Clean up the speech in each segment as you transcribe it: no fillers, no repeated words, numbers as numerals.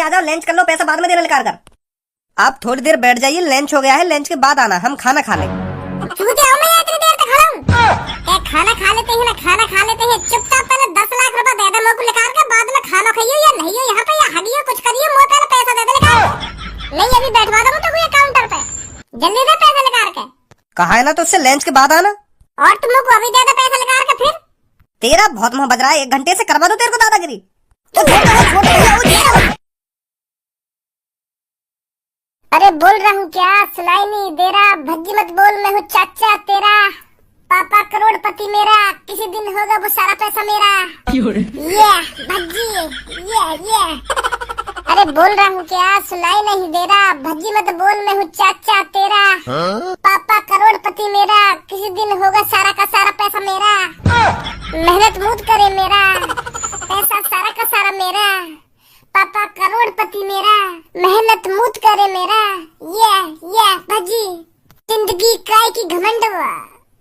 आ जाओ, लंच कर लो, पैसा बाद में देना निकाल कर। आप थोड़ी देर बैठ जाइए, लंच हो गया है, लंच के बाद आना, हम खाना खा लें। चूतिया हूं मैं, इतनी देर तक खड़ा हूं। खाना खा लेते हैं ना, खाना खा लेते हैं। चुपचाप पहले 10 लाख रुपए दे दे मेरे को निकाल के, बाद में खाना खाइयो या नहीं हो यहाँ पे, या हगियो कुछ करियो, मुझे पहले पैसा दे दे निकाल। नहीं अभी बैठवा दो तो कोई काउंटर पे, जल्दी दे पैसा निकाल के। कहा है ना तो उससे लंच के बाद आना। और तुम लोग को अभी दे दे पैसा निकाल के। फिर तेरा बहुत मुंह बज रहा है, 1 घंटे से करवा दो तेरे को दादागिरी। तो अरे बोल रहा हूँ क्या, सुनाई नहीं दे रहा? भज्जी मत बोल, मैं हूँ चाचा तेरा, पापा करोड़पति मेरा, किसी दिन होगा वो सारा पैसा मेरा। ये भज्जी, ये अरे बोल रहा हूँ क्या, सुनाई नहीं दे रहा? भज्जी मत बोल, मैं हूँ चाचा तेरा, पापा करोड़पति मेरा, किसी दिन होगा सारा का सारा पैसा मेरा। मेहनत मूत करे मेरा, पैसा सारा का सारा मेरा, पापा करोड़पति मेरा, मेहनत मूत करे मेरा। ये भजी जिंदगी काय की घमंडवा,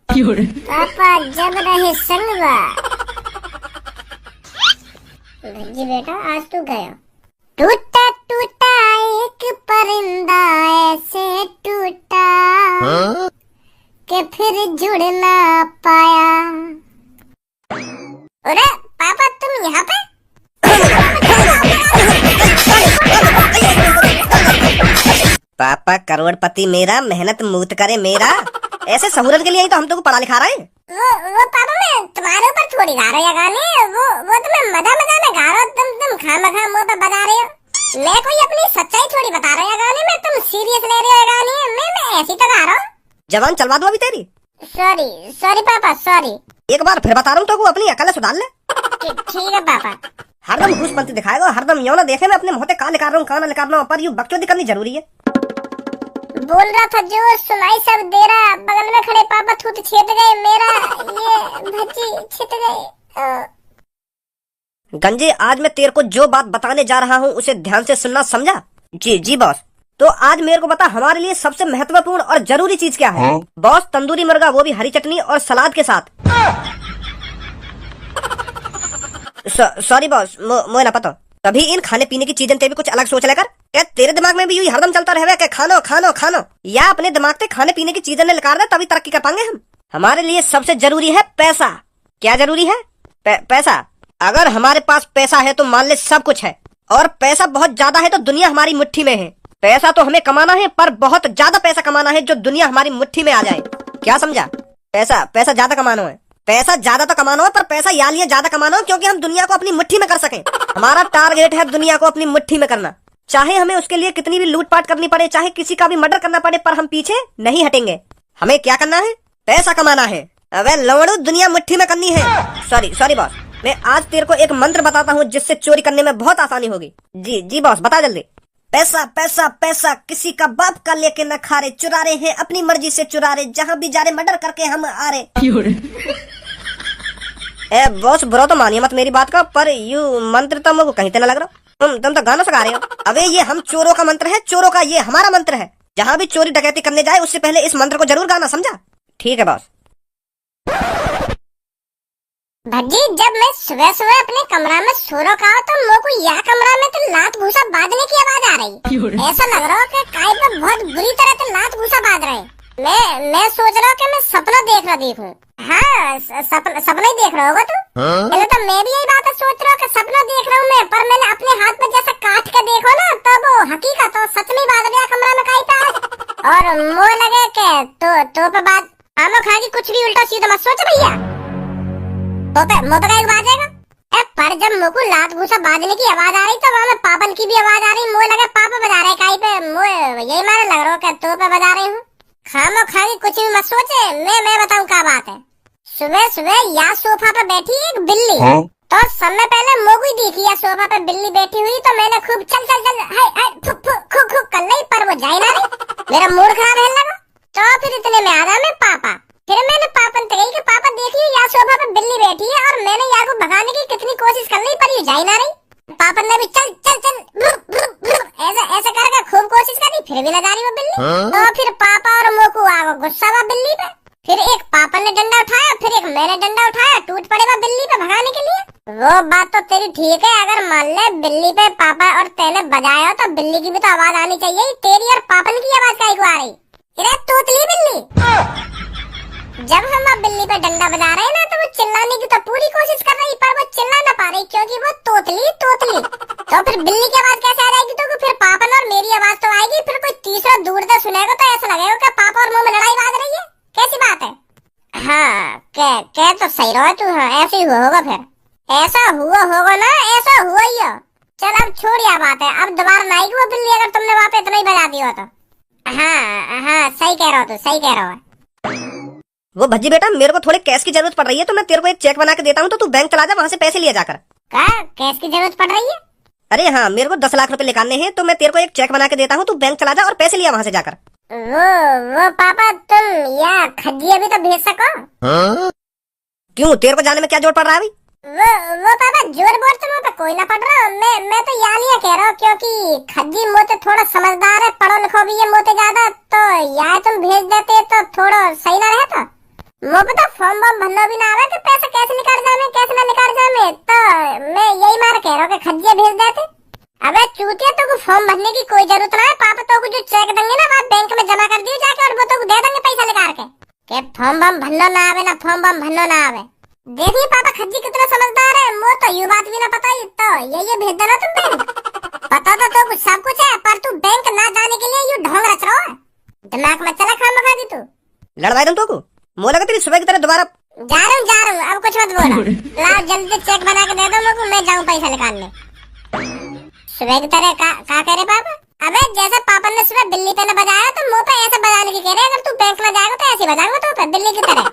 पापा जब रहे संगवा। भजी बेटा आज तू गया। टूटा टूटा एक परिंदा ऐसे टूटा कि फिर जुड़ ना पाया। अरे पापा तुम यहाँ पे? पापा करोड़पति मेरा, मेहनत मूत करे मेरा, ऐसे सहूरत के लिए ही तो हम तुमको पढ़ा लिखा रहे हैं। वो पापा मैं तुम्हारे ऊपर थोड़ी गा रही है गाने, वो तो मैं मजा में गा रहा हूँ, तुम खामखा मुंह पे बजा रहे हो। मैं कोई अपनी सच्चाई थोड़ी बता रही है गाने में, तुम सीरियस ले रहे हो गाने, मैं ऐसी तो गा रहा हूँ। जवान चलवा दो अभी तेरी। सॉरी पापा सॉरी। एक बार फिर बता रहा हूँ तो अपनी अकल सुधार ले। ठीक है पापा। हरदम घूसपंती दिखाएगा, हरदम यो ना देखे मैं अपने मुँह का निकाल रहा हूँ, कान निकाल रहा हूँ, पर यूं बकचोदी करनी जरूरी है। बोल रहा था जो सुनाई सब दे रहा, बगल में खड़े पापा थूत छेद गए मेरा, ये भज्जी छिट गए। गंजे आज मैं तेरे को जो बात बताने जा रहा हूँ उसे ध्यान से सुनना, समझा? जी बॉस। तो आज मेरे को बता, हमारे लिए सबसे महत्वपूर्ण और जरूरी चीज क्या है? बॉस तंदूरी मुर्गा, वो भी हरी चटनी और सलाद के साथ। सॉरी बॉस, मुझे ना पता। तभी इन खाने पीने की चीजें भी कुछ अलग सोच लेकर। क्या तेरे दिमाग में भी यही हरदम चलता रहे क्या खानो खानो खानो, या अपने दिमाग से खाने पीने की चीजें निकाल दे, तभी तरक्की कर पाएंगे हम। हमारे लिए सबसे जरूरी है पैसा। क्या जरूरी है? पैसा। अगर हमारे पास पैसा है तो मान ले सब कुछ है, और पैसा बहुत ज्यादा है तो दुनिया हमारी मुट्ठी में है। पैसा तो हमें कमाना है, पर बहुत ज्यादा पैसा कमाना है जो दुनिया हमारी मुट्ठी में आ जाए। क्या समझा? पैसा ज्यादा कमाना है, पैसा ज्यादा तो कमाना हो, पर पैसा या लिए ज्यादा कमाना हो क्योंकि हम दुनिया को अपनी मुट्ठी में कर सकें। हमारा टारगेट है दुनिया को अपनी मुट्ठी में करना, चाहे हमें उसके लिए कितनी भी लूटपाट करनी पड़े, चाहे किसी का भी मर्डर करना पड़े, पर हम पीछे नहीं हटेंगे। हमें क्या करना है? पैसा कमाना है। अबे लवड़ू, दुनिया मुट्ठी में करनी है। सॉरी बॉस, मैं आज तेरे को एक मंत्र बताता हूँ जिससे चोरी करने में बहुत आसानी होगी। जी बॉस, बता जल्दी। पैसा पैसा पैसा किसी का बाप का लेके न खा रहे, चुरा रहे हैं अपनी मर्जी से चुरा रहे, जहाँ भी जा रहे मर्डर करके हम आ रहे। ए बॉस, बुरा तो मानिए मत मेरी बात का, पर यू मंत्र तो मुझको कहीं तो न लग रहा। तुम तो गाना सिखा रहे हो। अबे ये हम चोरों का मंत्र है, चोरों का, ये हमारा मंत्र है। जहाँ भी चोरी डकैती करने जाए उससे पहले इस मंत्र को जरूर गाना, समझा? ठीक है बॉस। भज्जी जब मैं सुबह सुबह अपने कमरा में सो रखा तो मेरे को यह कमरा में तो लात घूसा बाजने की आवाज आ रही। ऐसा लग रहा है कि काय पे बहुत बुरी तरह से लात घूसा बाज रहे। मैं सोच रहा हूँ कि मैं सपना देख रहा देखूं। हाँ सपना ही देख रहा होगा तू। पहले तो मैं भी यही बात सोच रहा हूँ कि सपना देख रहा हूँ मैं, पर मैंने अपने हाथ में जैसा काट के देखो ना तो वो हकीकत तो सच में बाज गया कमरा में काई पे। और मुँह लगे के तो पे बात आमो खा की कुछ भी उल्टा सीधा मत सोच भैया, तो बाजेगा। पर जब मुझको लात घूसा बाजने की आवाज आ रही तो वहाँ में पापन की भी आवाज आ रही, मुझे लगा पापा बजा रहे काई पे, मुझे यही मारे लग रहा है तो पे बजा रही हूँ। खामो खागी कुछ भी मत सोचे, मैं बताऊँ क्या बात है। सुबह सुबह यहाँ सोफा पे बैठी एक बिल्ली, तो समय पहले मोगू देखी या सोफा पे बिल्ली बैठी हुई, तो मैंने खूब चल खुक कर ली, पर वो जाए ना रही। मेरा मूड खराब है लगा, तो फिर इतने में आ रहा मैं पापा। फिर मैंने पापन से कही कि पापा देखिए यहाँ सोफा पे बिल्ली बैठी है, और मैंने यहाँ को भगाने की कितनी कोशिश कर ली पर ये जाए ना रही। पापन ने भी चल ऐसा करके खूब कोशिश करी, फिर भी न जा रही वो बिल्ली। तो फिर पापा और मोकू आ गुस्सा हुआ बिल्ली पे। फिर एक पापा ने डंडा उठाया, फिर एक मैंने डंडा उठाया, टूट पड़े वो बिल्ली पे भगाने के लिए। वो बात तो तेरी ठीक है, अगर मान ले बिल्ली पे पापा और तेने बजाया हो तो बिल्ली की भी तो आवाज आनी चाहिए। तेरी और पापन की आवाज काहे को आ रही? अरे तोतली बिल्ली, जब हम अब बिल्ली पे डंडा बजा रहे हैं ना तो वो चिल्लाने की तो पूरी कोशिश कर रही, पर वो चिल्ला ना पा रही क्योंकि वो तोतली तो फिर बिल्ली की आवाज कैसे आ जाएगी? तो फिर पापन और मेरी आवाज तो आएगी, फिर कोई तीसरा दूर से सुनेगा तो ऐसा लगेगा कि पापा और मुंह में लड़ाई बाज रही है। कैसी बात है? हाँ कह तो सही रहो तू। हाँ ऐसे ही होगा, फिर ऐसा हुआ होगा ना, ऐसा हुआ ही हो। चल अब छोड़ यह बात है, अब दोबारा ना आएगी वो बिल्ली अगर तुमने वहाँ पे इतना ही बजा दिया तो। हाँ सही कह रहा हो, तू सही कह रहा हो। वो भज्जी बेटा, मेरे को थोड़े कैश की जरूरत पड़ रही है, तो मैं तेरे को एक चेक बना के देता हूँ, तो तू बैंक चला जा, वहाँ से पैसे लिया जाकर। क्या कैश की जरूरत पड़ रही है? अरे हाँ, मेरे को 10 लाख रुपए निकालने हैं, तो मैं तेरे को एक चेक बना के देता हूँ, तू बैंक चला जा और पैसे लिया वहाँ से जाकर। वो पापा तुम या खज्जी अभी तो भेज सको। क्यों, तेरे को जाने में क्या जोर पड़ रहा है अभी? वो पापा जोर बोर तो मुझे कोई ना पड़ रहा। मैं तो यहाँ लिया कह रहा हूँ क्योंकि खज्जी मोते थोड़ा समझदार है, पढ़ो लिखो भी है मोते ज्यादा, तो यहाँ तुम भेज देते तो थोड़ा सही ना रहता। मुझे तो फॉर्म वॉर्म भरना भी ना आवे कि पैसा कैसे निकाल जाए कैसे ना निकाल जाए, तो मैं यही मार कह रहा हूँ कि खज्जी भेज देते। अबे चूतिया, तो फॉर्म भरने की कोई जरूरत ना है, पापा तो जो चेक देंगे ना वहाँ बैंक में जमा कर दियो जाके, और वो तो दे देंगे पैसा निकाल के फॉर्म वॉर्म भरना ना आवे ना, फॉर्म वॉर्म भरना ना आवे। देखिए पापा खज्जी कितना समझदार है, मो तो ये बात भी ना पता ही, तो ये भेज देना तुम बैंक। पता तो कुछ सब कुछ है, पर तू बैंक ना जाने के लिए यू ढोंग रच रहा है। दिमाग में चला खाम खा दी तू। लड़वाई दूं तो मो लगा तेरी सुबह की तरह दोबारा। जा रहा हूँ, अब कुछ मत बोलो। लाओ जल्दी चेक बना के दे दो मुझको, मैं जाऊँ पैसा निकालने। सुबह की तरह का कह रहे पापा? अबे जैसा पापा ने सुबह बिल्ली पे न बजाया तो मुंह पे ऐसे बजाने की कह रहे, अगर तू बैंक में जाएगा तो ऐसे बजाऊंगा तो पे बिल्ली की तरह।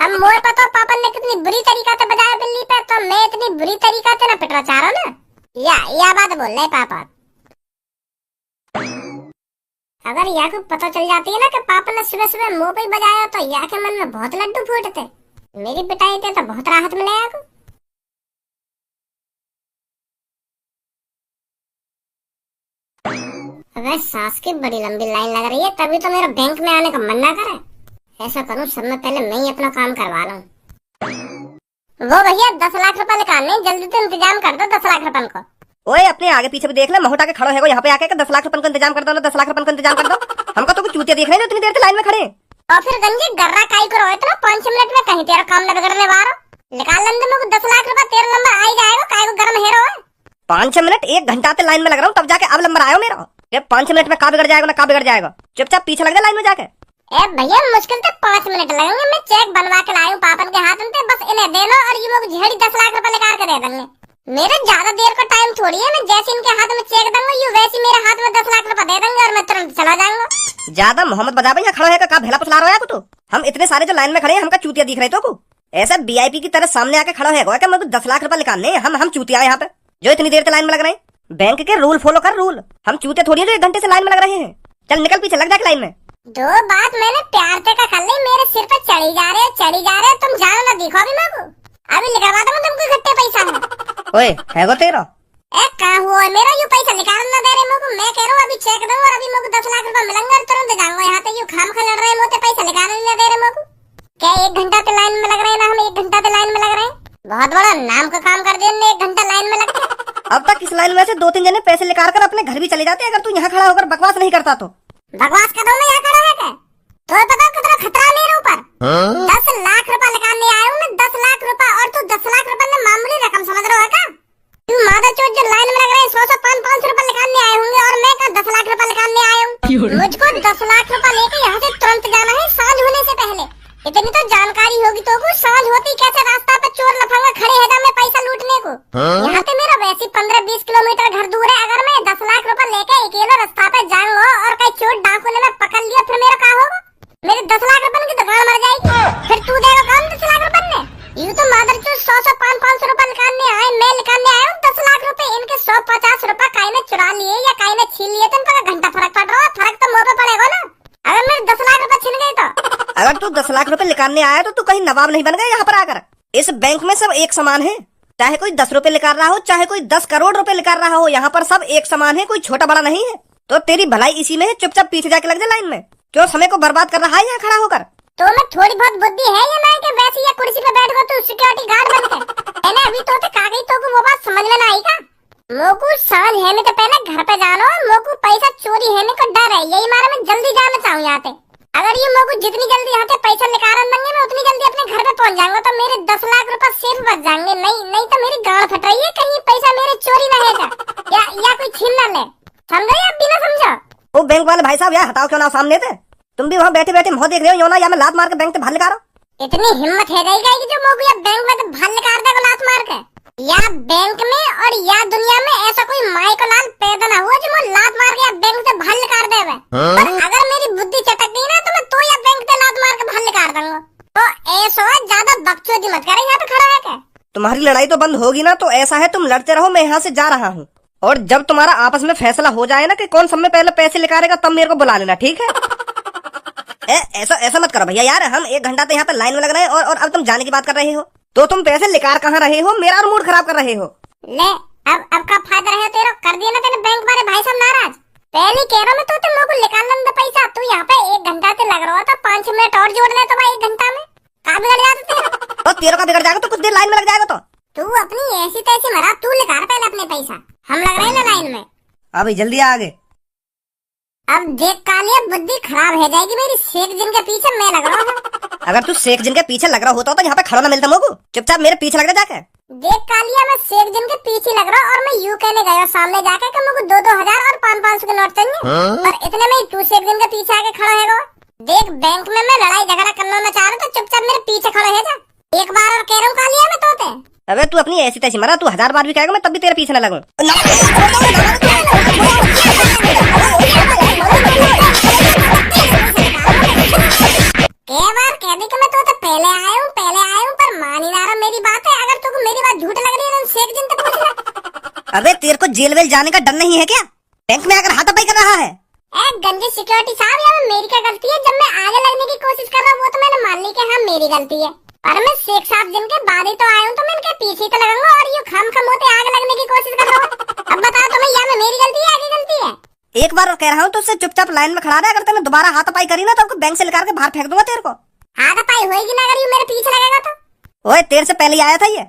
अब मोर पता पापा ने कितनी बुरी तरीका से बजाया बिल्ली पे, तो मैं इतनी बुरी तरीका से न पिटना चाह रहा हूँ ना। या बात बोल रहे पापा। अगर या को पता चल जाती है ना कि पापा ने सुबह सुबह मुंह पे ही बजाया तो या के मन में बहुत लड्डू फूटते। मेरी पिटाई थे तो बहुत राहत मिले या को। अगर सास की बड़ी लंबी लाइन लग रही है, तभी तो मेरा बैंक में आने का मन ना करे। ऐसा करूं, सब में पहले मैं ही अपना काम करवा लूं। वो भैया 10 लाख रुपए निकालने, जल्दी से इंतजाम कर दो 10 लाख रुपए को। ओए अपने आगे पीछे भी देख ले, महोटा के खड़ो है यहाँ पे आके 10 लाख रुपए का इंतजाम कर दो, 10 लाख रुपए का इंतजाम कर दो। हमको तो कुछ चूतिया देख रहे हैं इतनी देर से लाइन में खड़े। और फिर गंजी गर्रा काई करो इतना, 5 मिनट में कहीं तेरा काम न बिगड़ने वाला। निकाल लेंगे मुझे 10 लाख रुपए, तेरा नंबर आ ही जाएगा, काई को गर्म हेरो है। 5 मिनट 1 घंटा से लाइन में लग रहा हूँ, तब जाके अब नंबर आयो मेरा। 5 मिनट में का बिगड़ जाएगा ना, का बिगड़ जाएगा, चुपचाप पीछे लग जा लाइन में जाके। ए भैया मुश्किल से 5 मिनट लगेंगे, मैं चेक बनवा के लाऊं पापन के हाथ में, बस इन्हें देना और ये लोग झेड़ी 10 लाख रुपए निकाल के दे देंगे। मेरा ज्यादा देर का टाइम थोड़ी है, मैं जैसे इनके हाथ में चेक दूंगा ये वैसे मेरे हाथ में 10 लाख रुपए दे देंगे और मैं तुरंत चला जाऊंगा। ज्यादा मोहम्मद बजा भाई, खड़ा है का भेला पुछला रहा है तो हम इतने सारे जो लाइन में खड़े हैं, हमका चूतिया दिख रहे तो को ऐसा वीआईपी की तरह सामने आके खड़ा है क्या? मेरे को 10 लाख रुपए निकालने, हम चूतिया यहाँ पे जो इतनी देर से लाइन में लग रहे हैं। बैंक के रूल फॉलो कर, रूल। हम चूते थोड़ी है जो 1 घंटे से लाइन में लग रहे हैं। चल निकल पीछे लग जाके लाइन में। दो बात मैंने प्यार से कर ली, मेरे सिर पे चढ़ी जा रहे, तुम जानो ना दिखो अभी मेरे को, अभी निकलवा दूंगा तुमको इकट्ठे पैसा है। ओए है वो तेरा? कहाँ हुआ मेरा यू पैसा निकाल ना दे रहे मेरे को, मैं कह रहा हूँ अभी चेक दूं और अभी मेरे को 10 लाख रुपए मिलेंगे और तुरंत जाऊंगा यहाँ पे। यू खाम खा लड़ रहे हैं मोते, पैसा निकालने नहीं दे रहे मेरे को। क्या 1 घंटा से लाइन में लग रहे हैं ना, हम 1 घंटा से लाइन में लग रहे हैं। बहुत बड़ा नाम का काम कर दिया 1 घंटा लाइन में लग गया। अब तक इस लाइन में से 2-3 जने पैसे निकाल कर अपने घर भी चले जाते अगर तू यहाँ खड़ा होकर बकवास नहीं करता तो। बकवास कर मैं यहाँ खड़ा है क्या? तो बताओ कितना खतरा मेरे ऊपर। 10 लाख रुपए निकालने आया हूँ मैं, 10 लाख रुपए, और तू 10 लाख रुपए में मामूली रकम समझ रहा है क्या? तू मादा चोट जो लाइन में लग रहे हैं 100-500 रुपए निकालने आए होंगे और मैं क्या 10 लाख रुपए निकालने आया हूँ। मुझको 10 लाख रुपए लेकर यहाँ से तुरंत जाना है, सांझ होने से पहले। इतनी तो जानकारी होगी तो को, सांझ होती कैसे रास्ता पे चोर लफंगा खड़े है मैं पैसा लूटने को। यहाँ से मेरा वैसे 15-20 किलोमीटर घर दूर है, अगर मैं 10 लाख रुपए लेके अकेले रास्ता पे जाऊंगा और कहीं चोर डाकू ने पकड़ लिया फिर मेरा क्या होगा? मेरे 10 लाख रुपए की दुकान मर जाएगी, फिर तू देगा कौन 10 लाख रुपए ने? यू तो मादर चोर 100-500 रुपए निकालने आए, मैं निकालने आया हूँ 10 लाख रुपए। इनके 150 रुपए काई ने चुरा लिए या काई ने छीन लिए तो इनका घंटा फर्क पड़ रहा है, फर्क तो मुँह पे पड़ेगा ना अगर मेरे 10 लाख रुपए छिन गए तो। अगर तू 10 लाख रुपए निकालने आया तो तू कहीं नवाब नहीं बन गया यहाँ पर आकर। इस बैंक में सब एक समान है, चाहे कोई 10 रुपए निकाल रहा हो, चाहे कोई 10 करोड़ रुपए निकाल रहा हो, यहाँ पर सब एक समान है, कोई छोटा बड़ा नहीं है। तो तेरी भलाई इसी में है, चुपचाप पीछे जाके लग जा लाइन में। क्यों समय को बर्बाद कर रहा है यहाँ खड़ा होकर? तो मैं थोड़ी बहुत बुद्धि है या नहीं कि वैसे या कुर्सी पे बैठ गो तू सिक्योरिटी गार्ड बन के? मैंने अभी तो कागज तो पैसा निकाल देंगे मैं उतनी जल्दी अपने घर पे पहुंच जाऊंगा तो मेरे 10 लाख रुपए सेफ बच जाएंगे। नहीं नहीं तो मेरी गांड फट रही है, कहीं पैसा मेरे चोरी ना हो जाए या कोई छीन ना ले। समझो या बिना समझो? वो बैंक वाले भाई साहब यार हटाओ क्यों ना सामने से। तुम भी वहाँ बैठे बैठे मुँह देख रहे हो, यो ना या मैं लात मार के बैंक से बाहर निकालो। इतनी हिम्मत है गई कि जो मोको या बैंक में तो भल निकाल देगा लात मार के। या बैंक में और या दुनिया में ऐसा कोई माई को लाल पैदा ना हुआ जो मैं लात मार के या बैंक से भल निकाल देवे। पर अगर मेरी बुद्धि चटक गई ना तो मैं तो या बैंक से लात मार के भल निकाल दूंगा। तो ऐसा ज्यादा बकचोदी मत करे, यहाँ पे खड़ा है क्या? तुम्हारी लड़ाई तो बंद होगी ना, तो ऐसा है तुम लड़ते रहो, मैं यहाँ से जा रहा हूँ। और जब तुम्हारा आपस में फैसला हो जाए ना कि कौन सब में पहले पैसे निकालेगा तब मेरे को बुला लेना, ठीक है? ऐसा मत करो भैया यार, हम 1 घंटा तो यहाँ पे लाइन में लग रहे हैं और अब तुम जाने की बात कर रहे हो। तो तुम पैसे निकाल कहाँ रहे हो? मेरा और मूड खराब कर रहे हो। ले अब का फायदा रहे तेरा? कर दिया ना तेरे बैंक वाले भाई साहब नाराज। पहले कह रहा मैं तो तेरे को निकालना था पैसा। तू यहाँ पे 1 घंटा से लग रहा था, 5 मिनट और जोड़ ले तो भाई 1 घंटा में का बिगड़ जाता तेरा? और तेरे का बिगड़ जाएगा तो कुछ देर लाइन में लग जाएगा। तो तू अपनी ऐसी तैसी मरा, तू निकाल पहले अपने पैसा, हम लग रहे हैं लाइन में। अभी जल्दी आ आगे। अब देख कालिया बुद्धि खराब हो जाएगी मेरी, शेख जिन के पीछे मैं लग रहा हूँ। अगर तू शेख जिन के पीछे लग रहा होता तो यहाँ पे खड़ा ना मिलता मोको। चुपचाप मेरे पीछे लग जा जाके। देख कालिया मैं शेख जिन के पीछे लग रहा हूँ और मैं यूं कहने गया सामने जाके कि मुझे 2-2 हजार और 500-500 के नोट चाहिए। पर इतने में तू शेख जिन के पीछे आके खड़ा है। देख बैंक में मैं लड़ाई झगड़ा करना ना चाह रहा तो चुपचाप मेरे पीछे खड़े है जा। एक बार और कह रहा हूँ कालिया मैं तोते। अबे तू अपनी ऐसी तैसी मरा, तू 1000 बार भी कहेगा मैं तब भी तेरे पीछे न लगूं। कह दी कि मैं तो पहले आया हूँ पर मान ही ना रहा मेरी बात है। अगर तुमको मेरी बात झूठ लग रही है तो शेख जिन तक पूछ ले। अबे तेरे को जेल वेल जाने का डर नहीं है क्या? बैंक में आकर हाथापाई कर रहा है। गंजे सिक्योरिटी साहब, यार मेरी क्या गलती है? जब मैं आगे लगने की कोशिश कर रहा हूँ वो तो मैंने मान ली कि हाँ मेरी गलती है। पर मैं शेख साहब जिन के बाद ही तो आया हूँ तो मैं इनके पीछे ही तो लगूंगा और ये खम होते आगे लगने की कोशिश कर रहा हूँ। अब बताओ तुम्हें या में मेरी गलती है आगे गलती है? एक बार कह रहा हूँ तो उससे चुपचाप लाइन में खड़ा रहे। अगर तूने दोबारा हाथापाई करी ना तो बैंक से निकाल के बाहर फेंक दूंगा तेरे को। हाथापाई होगी ना अगर ये मेरे पीछे लगेगा तो? ओए तेरे से पहले आया था ये।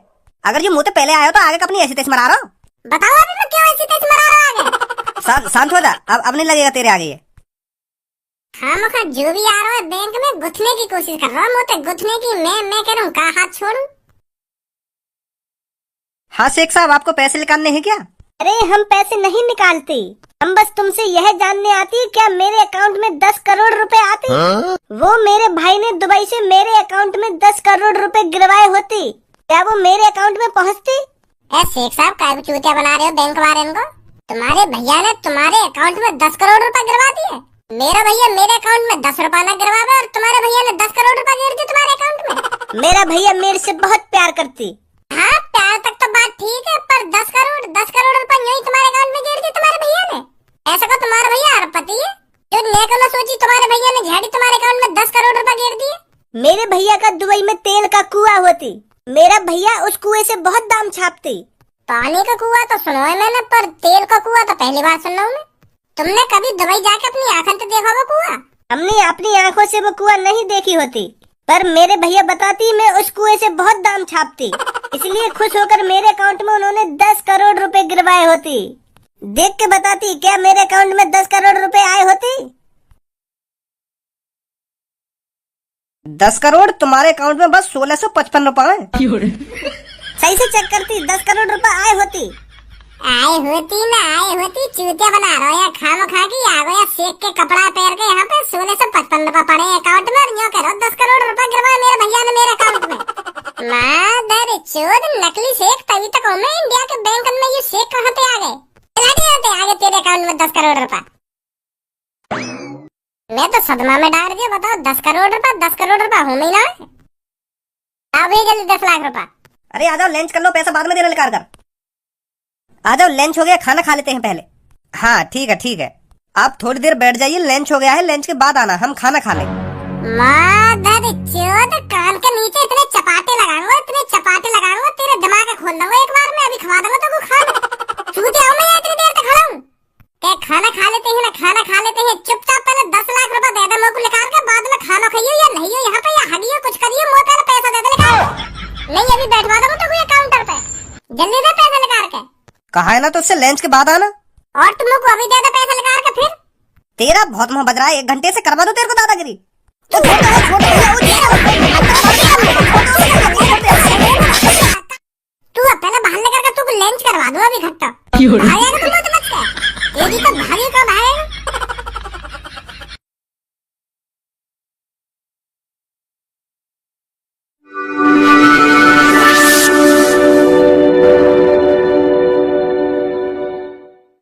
अगर ये मुँह से पहले आया तो आगे अपनी ऐसी तेज मरा रहा हूँ। बताओ अभी मैं क्यों ऐसी तेज मरा रहा आगे? शांत हो जा, अब नहीं लगेगा तेरे आगे ये। खामखा जो भी आ रहा है बैंक में गुथने की कोशिश कर रहा है, मोते गुथने की। मैं कह रहा हूँ कहाँ हाथ छोड़ूं? हाँ शेख साहब, आपको पैसे निकालने हैं क्या? अरे हम पैसे नहीं निकालते, हम बस तुमसे यह जानने आती क्या मेरे अकाउंट में 10 करोड़ रुपए आते। वो मेरे भाई ने दुबई से मेरे अकाउंट में 10 करोड़ रुपए गिरवाए होते, क्या वो मेरे अकाउंट में पहुँचती? शेख साहब काय चूतिया बना रहे हो बैंक वाले को? तुम्हारे भैया ने तुम्हारे अकाउंट में 10 करोड़ रुपए गिरवा दिए। मेरा भैया मेरे अकाउंट में 10 रुपया न गिरवावे और तुम्हारे भैया ने 10 करोड़ रुपया गिर दिए तुम्हारे अकाउंट में। मेरा भैया मेरे से बहुत प्यार करती। हाँ प्यार तक तो बात ठीक है, पर 10 करोड़ रुपया यूं ही तुम्हारे अकाउंट में गिर दिए तुम्हारे भैया ने। ऐसा का तुम्हारा भैया अरबपति है जो नेक न सोची तुम्हारे भैया ने झाड़ी तुम्हारे अकाउंट में 10 करोड़ रुपया गिर दिए। मेरे भैया का दुबई में तेल का कुआं होती, मेरा भैया उस कुएं से बहुत दाम छापती। पानी का कुआं तो सुना है मैंने, पर तेल का कुआं तो पहली बार सुन रहा हूँ मैं। तुमने कभी दुबई जाके अपनी आंखों से देखा वो कुआं? हमने अपनी आंखों से वो कुआं नहीं देखी होती, पर मेरे भैया बताती मैं उस कुएं से बहुत दाम छापती, इसलिए खुश होकर मेरे अकाउंट में उन्होंने 10 करोड़ रुपए गिरवाए होती। देख के बताती क्या मेरे अकाउंट में 10 करोड़ रुपए आए होती? 10 करोड़ तुम्हारे अकाउंट में बस 1655 रुपए है। सही से चेक करती, 10 करोड़ रुपए आए होती। आए होती चूतिया बना रहा हो या खाम खा की आ गया शेख के कपड़ा पहन के यहाँ पे 1655 रुपए पड़े अकाउंट में और यूं कह रहा 10 करोड़ रुपए गिरवाए मेरे भैया ने मेरे अकाउंट में। मादर चोद नकली शेख, तभी तक मैं इंडिया के बैंक में ये शेख कहाँ पे आ गए? आगे तेरे अकाउंट में 10 करोड़ रुपए। मैं तो सदमा में डाल दिया। बताओ 10 करोड़ रुपए हो नहीं ना? अभी जल्दी 10 लाख रुपए। अरे आ जाओ लंच कर लो, पैसा बाद में देना निकाल कर। आ जाओ लंच हो गया, खाना खा लेते हैं पहले। हाँ ठीक है, आप थोड़ी देर बैठ जाइए, लंच हो गया है, लंच के बाद आना, हम खाना खा लें। मादर चोद कान के नीचे इतने चपाटे लगाऊंगा तेरे दिमाग खोल दूंगा एक बार में। अभी खवा दूंगा तो खा ले। चूतिया हूं मैं इतनी देर तक खड़ा हूं? क्या खाना खा लेते हैं ना, खाना खा लेते हैं। चुपचाप पहले 10 लाख रुपए दे दे मुझको निकाल के, बाद में खाना खाइयो या नहीं हो यहाँ पे या हगियो कुछ करियो, मुझे पहले पैसा दे दे निकाल। नहीं अभी बैठवा दूंगा तो कोई काउंटर पे, जल्दी दे पैसा निकाल के। कहा है ना तो उससे लंच के बाद आना। और तुम लोग अभी दे दे पैसा निकाल के। फिर तेरा बहुत मुंह बज रहा है, 1 घंटे से करवा दो तेरे को दादागिरी। तो छोड़ दो तू पहले बाहर लेकर के तू लंच करवा दो अभी खट्टा भागेगा तुम मत बच के तेरी तो भागी कब आएगा।